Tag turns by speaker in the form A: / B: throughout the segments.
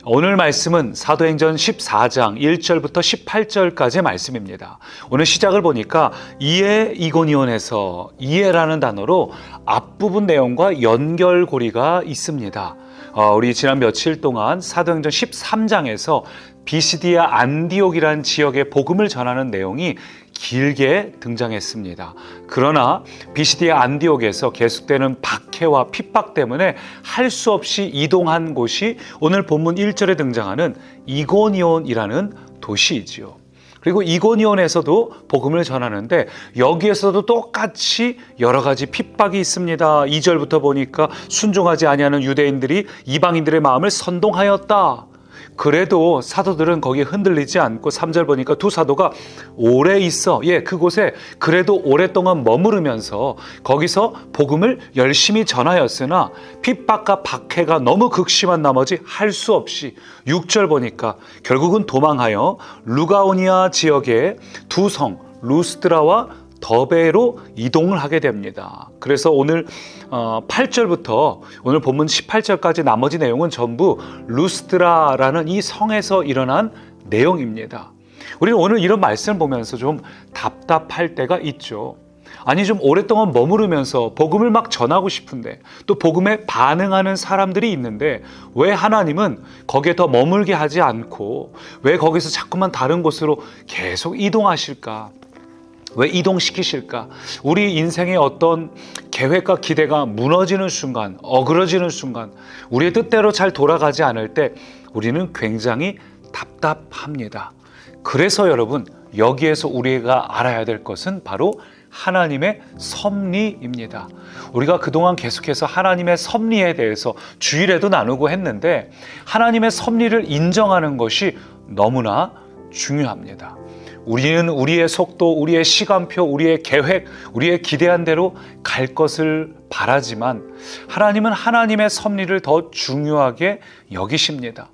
A: 오늘 말씀은 사도행전 14장 1절부터 18절까지의 말씀입니다. 오늘 시작을 보니까 이에 이고니온에서 이에라는 단어로 앞부분 내용과 연결고리가 있습니다. 우리 지난 며칠 동안 사도행전 13장에서 비시디아 안디옥이라는 지역의 복음을 전하는 내용이 길게 등장했습니다. 그러나 비시디아 안디옥에서 계속되는 박해와 핍박 때문에 할 수 없이 이동한 곳이 오늘 본문 1절에 등장하는 이고니온이라는 도시이지요. 그리고 이고니온에서도 복음을 전하는데 여기에서도 똑같이 여러 가지 핍박이 있습니다. 2절부터 보니까 순종하지 아니하는 유대인들이 이방인들의 마음을 선동하였다. 그래도 사도들은 거기에 흔들리지 않고 3절 보니까 두 사도가 오래 있어 그곳에 그래도 오랫동안 머무르면서 거기서 복음을 열심히 전하였으나 핍박과 박해가 너무 극심한 나머지 할 수 없이 6절 보니까 결국은 도망하여 루가오니아 지역의 두 성 루스드라와 더베로 이동을 하게 됩니다. 그래서 오늘 8절부터 오늘 본문 18절까지 나머지 내용은 전부 루스드라라는 이 성에서 일어난 내용입니다. 우리는 오늘 이런 말씀을 보면서 좀 답답할 때가 있죠. 아니 좀 오랫동안 머무르면서 복음을 막 전하고 싶은데 또 복음에 반응하는 사람들이 있는데 왜 하나님은 거기에 더 머물게 하지 않고 왜 거기서 자꾸만 다른 곳으로 계속 이동하실까? 왜 이동시키실까? 우리 인생의 어떤 계획과 기대가 무너지는 순간, 어그러지는 순간, 우리의 뜻대로 잘 돌아가지 않을 때 우리는 굉장히 답답합니다. 그래서 여러분, 여기에서 우리가 알아야 될 것은 바로 하나님의 섭리입니다. 우리가 그동안 계속해서 하나님의 섭리에 대해서 주일에도 나누고 했는데 하나님의 섭리를 인정하는 것이 너무나 중요합니다. 우리는 우리의 속도, 우리의 시간표, 우리의 계획, 우리의 기대한 대로 갈 것을 바라지만 하나님은 하나님의 섭리를 더 중요하게 여기십니다.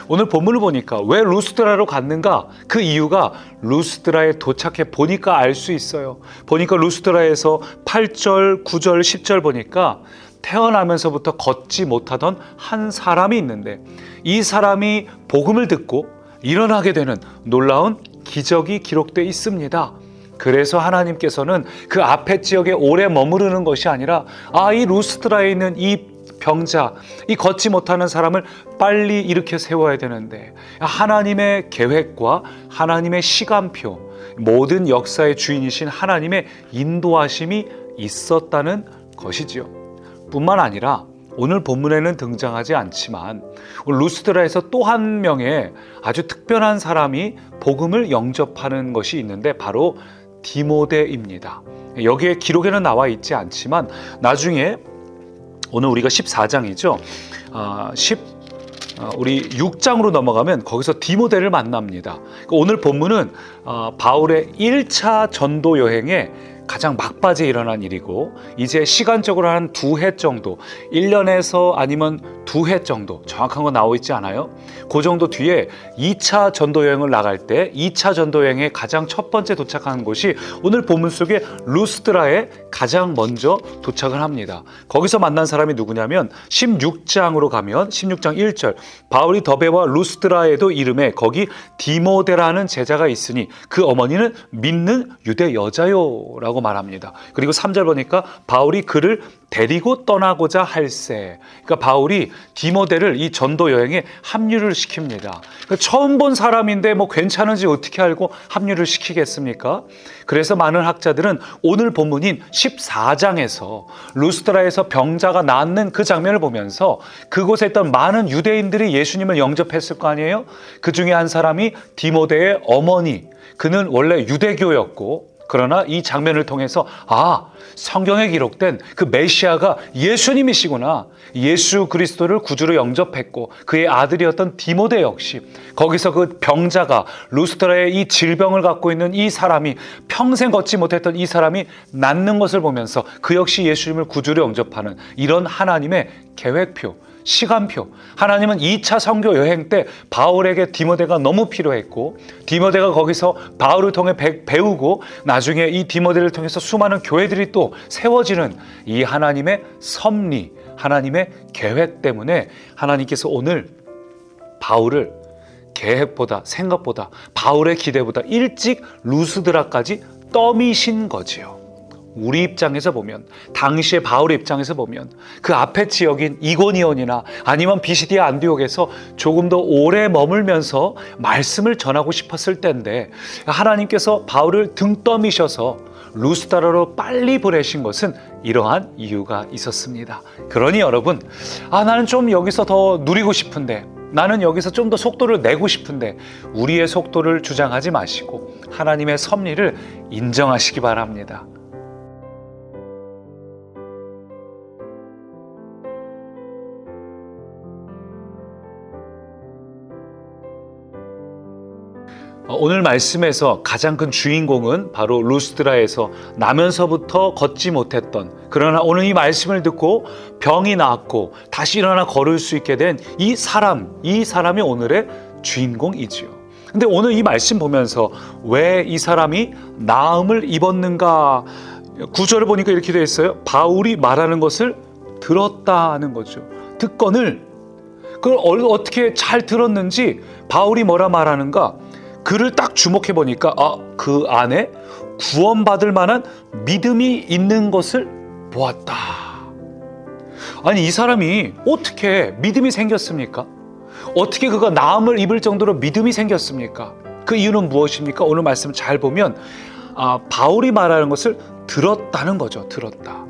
A: 오늘 본문을 보니까 왜 루스드라로 갔는가? 그 이유가 루스드라에 도착해 보니까 알 수 있어요. 보니까 루스드라에서 8절, 9절, 10절 보니까 태어나면서부터 걷지 못하던 한 사람이 있는데 이 사람이 복음을 듣고 일어나게 되는 놀라운 기적이 기록되어 있습니다. 그래서 하나님께서는 그 앞에 지역에 오래 머무르는 것이 아니라 이 루스드라에 있는 이 병자, 이 걷지 못하는 사람을 빨리 일으켜 세워야 되는데 하나님의 계획과 하나님의 시간표, 모든 역사의 주인이신 하나님의 인도하심이 있었다는 것이지요. 뿐만 아니라 오늘 본문에는 등장하지 않지만 루스드라에서 또 한 명의 아주 특별한 사람이 복음을 영접하는 것이 있는데 바로 디모데입니다. 여기에 기록에는 나와 있지 않지만 나중에 오늘 우리가 14장이죠. 우리 6장으로 넘어가면 거기서 디모데를 만납니다. 오늘 본문은 바울의 1차 전도 여행에 가장 막바지에 일어난 일이고 이제 시간적으로 한 2해 정도 1년에서 아니면 2해 정도 정확한 거 나와 있지 않아요? 그 정도 뒤에 2차 전도여행을 나갈 때 2차 전도여행에 가장 첫 번째 도착한 곳이 오늘 본문 속에 루스드라에 가장 먼저 도착을 합니다. 거기서 만난 사람이 누구냐면 16장으로 가면 16장 1절 바울이 더베와 루스드라에도 이름에 거기 디모데라는 제자가 있으니 그 어머니는 믿는 유대 여자요 라고 말합니다. 그리고 3절 보니까 바울이 그를 데리고 떠나고자 할세. 그러니까 바울이 디모데를 이 전도 여행에 합류를 시킵니다. 그러니까 처음 본 사람인데 뭐 괜찮은지 어떻게 알고 합류를 시키겠습니까? 그래서 많은 학자들은 오늘 본문인 14장에서 루스드라에서 병자가 낫는 그 장면을 보면서 그곳에 있던 많은 유대인들이 예수님을 영접했을 거 아니에요? 그 중에 한 사람이 디모데의 어머니. 그는 원래 유대교였고 그러나 이 장면을 통해서 성경에 기록된 그 메시아가 예수님이시구나. 예수 그리스도를 구주로 영접했고 그의 아들이었던 디모데 역시 거기서 그 병자가 루스드라의 이 질병을 갖고 있는 이 사람이 평생 걷지 못했던 이 사람이 낫는 것을 보면서 그 역시 예수님을 구주로 영접하는 이런 하나님의 계획표, 시간표. 하나님은 2차 선교 여행 때 바울에게 디모데가 너무 필요했고 디모데가 거기서 바울을 통해 배우고 나중에 이 디모데를 통해서 수많은 교회들이 또 세워지는 이 하나님의 섭리, 하나님의 계획 때문에 하나님께서 오늘 바울을 계획보다, 생각보다, 바울의 기대보다 일찍 루스드라까지 떠미신 거지요. 우리 입장에서 보면, 당시의 바울의 입장에서 보면 그 앞에 지역인 이고니온이나 아니면 비시디아 안디옥에서 조금 더 오래 머물면서 말씀을 전하고 싶었을 때인데, 하나님께서 바울을 등 떠미셔서 루스드라로 빨리 보내신 것은 이러한 이유가 있었습니다. 그러니 여러분, 나는 좀 여기서 더 누리고 싶은데, 나는 여기서 좀 더 속도를 내고 싶은데, 우리의 속도를 주장하지 마시고 하나님의 섭리를 인정하시기 바랍니다. 오늘 말씀에서 가장 큰 주인공은 바로 루스드라에서 나면서부터 걷지 못했던, 그러나 오늘 이 말씀을 듣고 병이 나았고 다시 일어나 걸을 수 있게 된 이 사람이 오늘의 주인공이지요. 근데 오늘 이 말씀 보면서 왜 이 사람이 나음을 입었는가, 구절을 보니까 이렇게 되어 있어요. 바울이 말하는 것을 들었다는 거죠. 듣건을, 그걸 어떻게 잘 들었는지, 바울이 뭐라 말하는가, 그를 딱 주목해 보니까 그 안에 구원받을 만한 믿음이 있는 것을 보았다. 아니, 이 사람이 어떻게 믿음이 생겼습니까? 어떻게 그가 나음을 입을 정도로 믿음이 생겼습니까? 그 이유는 무엇입니까? 오늘 말씀 잘 보면 바울이 말하는 것을 들었다는 거죠. 들었다.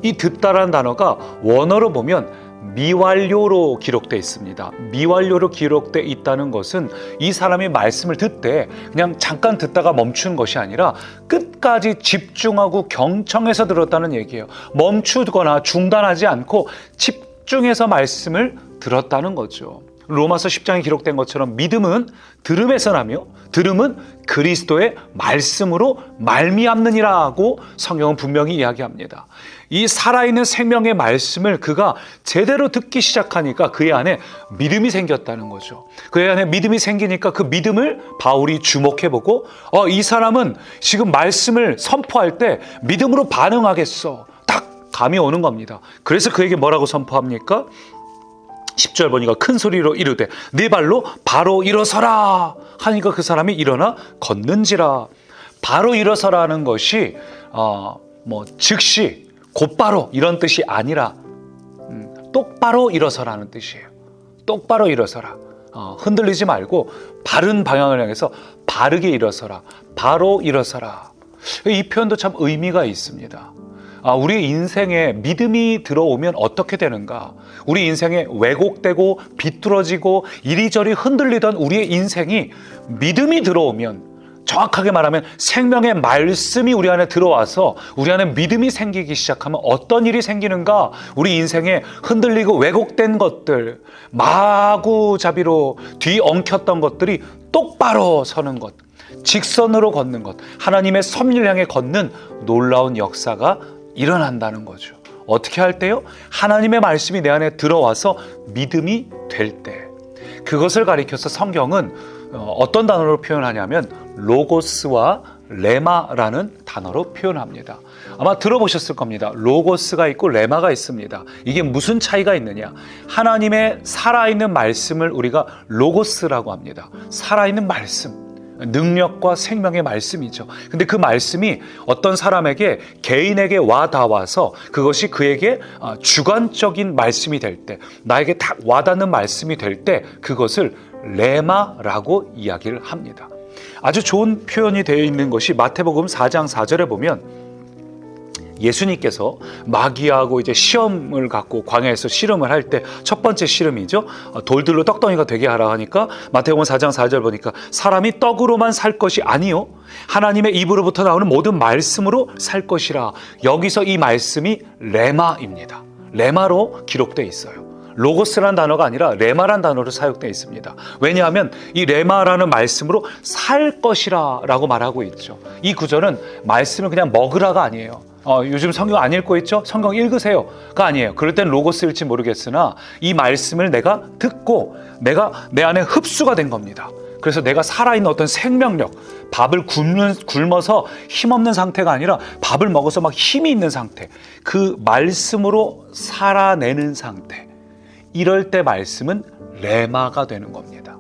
A: 이 듣다라는 단어가 원어로 보면 미완료로 기록되어 있습니다. 미완료로 기록되어 있다는 것은 이 사람이 말씀을 듣되 그냥 잠깐 듣다가 멈춘 것이 아니라 끝까지 집중하고 경청해서 들었다는 얘기예요. 멈추거나 중단하지 않고 집중해서 말씀을 들었다는 거죠. 로마서 10장에 기록된 것처럼 믿음은 들음에서 나며 들음은 그리스도의 말씀으로 말미암느니라고 성경은 분명히 이야기합니다. 이 살아있는 생명의 말씀을 그가 제대로 듣기 시작하니까 그의 안에 믿음이 생겼다는 거죠. 그의 안에 믿음이 생기니까 그 믿음을 바울이 주목해보고 이 사람은 지금 말씀을 선포할 때 믿음으로 반응하겠어, 딱 감이 오는 겁니다. 그래서 그에게 뭐라고 선포합니까? 10절 보니까 큰 소리로 이르되 네 발로 바로 일어서라 하니까 그 사람이 일어나 걷는지라. 바로 일어서라는 것이 즉시 곧바로 이런 뜻이 아니라 똑바로 일어서라는 뜻이에요. 똑바로 일어서라. 흔들리지 말고 바른 방향을 향해서 바르게 일어서라. 바로 일어서라. 이 표현도 참 의미가 있습니다. 우리 인생에 믿음이 들어오면 어떻게 되는가? 우리 인생에 왜곡되고 비뚤어지고 이리저리 흔들리던 우리의 인생이 믿음이 들어오면, 정확하게 말하면 생명의 말씀이 우리 안에 들어와서 우리 안에 믿음이 생기기 시작하면 어떤 일이 생기는가? 우리 인생에 흔들리고 왜곡된 것들, 마구잡이로 뒤엉켰던 것들이 똑바로 서는 것, 직선으로 걷는 것, 하나님의 섭리를 향해 걷는 놀라운 역사가 일어난다는 거죠. 어떻게 할 때요? 하나님의 말씀이 내 안에 들어와서 믿음이 될 때. 그것을 가리켜서 성경은 어떤 단어로 표현하냐면 로고스와 레마라는 단어로 표현합니다. 아마 들어보셨을 겁니다. 로고스가 있고 레마가 있습니다. 이게 무슨 차이가 있느냐? 하나님의 살아있는 말씀을 우리가 로고스라고 합니다. 살아있는 말씀, 능력과 생명의 말씀이죠. 근데 그 말씀이 어떤 사람에게, 개인에게 와 닿아서 그것이 그에게 주관적인 말씀이 될 때, 나에게 딱 와닿는 말씀이 될 때 그것을 레마라고 이야기를 합니다. 아주 좋은 표현이 되어 있는 것이 마태복음 4장 4절에 보면 예수님께서 마귀하고 이제 시험을 갖고 광야에서 씨름을 할 때 첫 번째 씨름이죠. 돌들로 떡덩이가 되게 하라 하니까 마태복음 4장 4절 보니까 사람이 떡으로만 살 것이 아니요 하나님의 입으로부터 나오는 모든 말씀으로 살 것이라. 여기서 이 말씀이 레마입니다. 레마로 기록되어 있어요. 로고스라는 단어가 아니라 레마라는 단어로 사용되어 있습니다. 왜냐하면 이 레마라는 말씀으로 살 것이라 라고 말하고 있죠. 이 구절은 말씀을 그냥 먹으라가 아니에요. 요즘 성경 안 읽고 있죠? 성경 읽으세요가 아니에요. 그럴 땐 로고스일지 모르겠으나 이 말씀을 내가 듣고 내가 내 안에 흡수가 된 겁니다. 그래서 내가 살아있는 어떤 생명력, 밥을 굶어서 힘없는 상태가 아니라 밥을 먹어서 막 힘이 있는 상태, 그 말씀으로 살아내는 상태, 이럴 때 말씀은 레마가 되는 겁니다.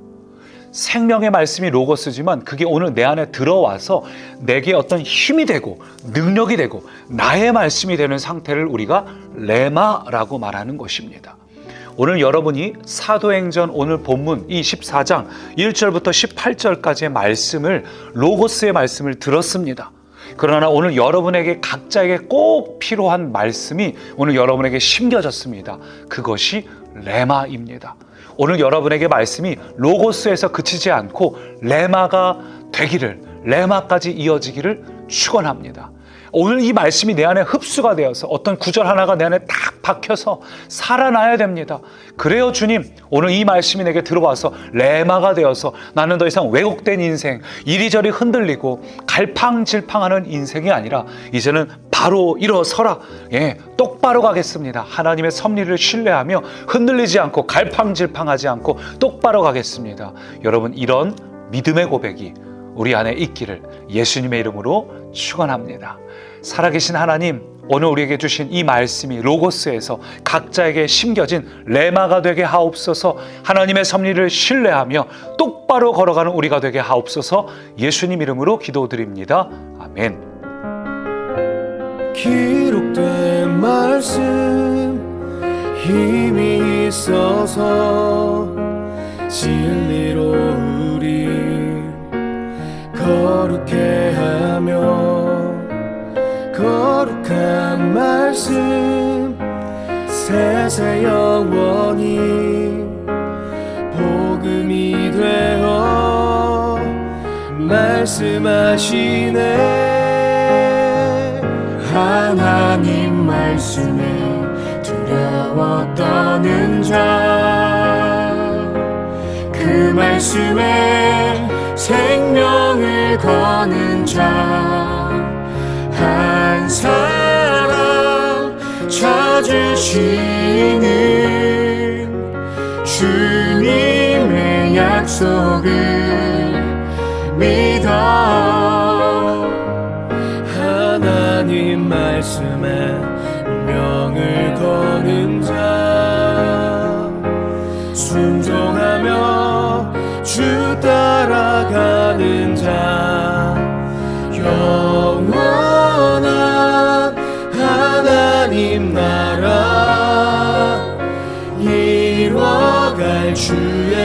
A: 생명의 말씀이 로고스지만 그게 오늘 내 안에 들어와서 내게 어떤 힘이 되고 능력이 되고 나의 말씀이 되는 상태를 우리가 레마라고 말하는 것입니다. 오늘 여러분이 사도행전 오늘 본문 이 14장 1절부터 18절까지의 말씀을 로고스의 말씀을 들었습니다. 그러나 오늘 여러분에게 각자에게 꼭 필요한 말씀이 오늘 여러분에게 심겨졌습니다. 그것이 레마입니다. 오늘 여러분에게 말씀이 로고스에서 그치지 않고 레마가 되기를, 레마까지 이어지기를 축원합니다. 오늘 이 말씀이 내 안에 흡수가 되어서 어떤 구절 하나가 내 안에 딱 박혀서 살아나야 됩니다. 그래요 주님, 오늘 이 말씀이 내게 들어와서 레마가 되어서 나는 더 이상 왜곡된 인생, 이리저리 흔들리고 갈팡질팡하는 인생이 아니라 이제는 바로 일어서라, 똑바로 가겠습니다. 하나님의 섭리를 신뢰하며 흔들리지 않고 갈팡질팡하지 않고 똑바로 가겠습니다. 여러분, 이런 믿음의 고백이 우리 안에 있기를 예수님의 이름으로 축원합니다. 살아계신 하나님, 오늘 우리에게 주신 이 말씀이 로고스에서 각자에게 심겨진 레마가 되게 하옵소서. 하나님의 섭리를 신뢰하며 똑바로 걸어가는 우리가 되게 하옵소서. 예수님 이름으로 기도드립니다. 아멘.
B: 기록된 말씀 힘이 있어서 진리로 우리 거룩해 하며 거룩한 말씀 세세 영원히 복음이 되어 말씀하시네. 하나님 말씀에 두려워 떠는 자, 그 말씀에 생명을 거는 자 한 사람 찾으시는 주님의 약속을 믿어. 하나님 말씀에 운명을 거는 자, 순종하며 주 따라가는 자, 영원한 하나님 나라 이뤄갈 주의